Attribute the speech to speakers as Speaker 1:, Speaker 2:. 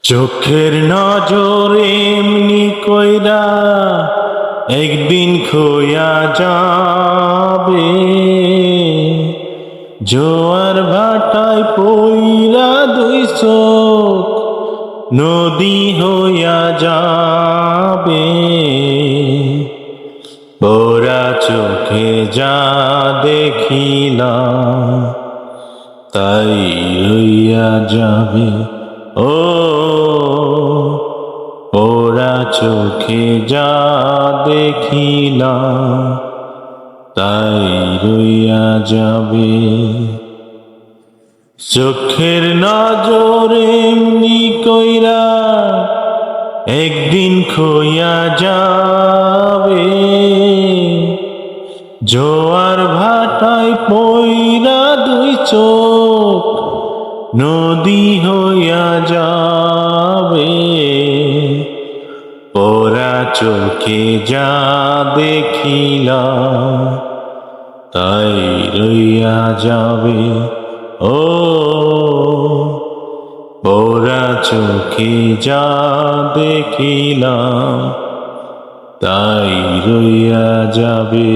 Speaker 1: চোখের নজরে এমনি কইরা একদিন খোয়া যাবে, জোয়ার ভাটায় পইরা দুই চোখ নদী হইয়া যাবে। ওরা চোখে যা দেখিলাম তাই রইয়া যাবে। ও ওরা চোখে যা দেখিলাম তাই রইয়া যাবে। চোখের নজরে এমনি কইরা একদিন খইয়া যাবে, জোয়ার ভাটায় পইরা দুই চোখ নদী হইয়া যাবে। ওরা চোখে যা দেখিলাম তাই রইয়া যাবে। ও ওরা চোখে যা দেখিলাম তাই রইয়া যাবে।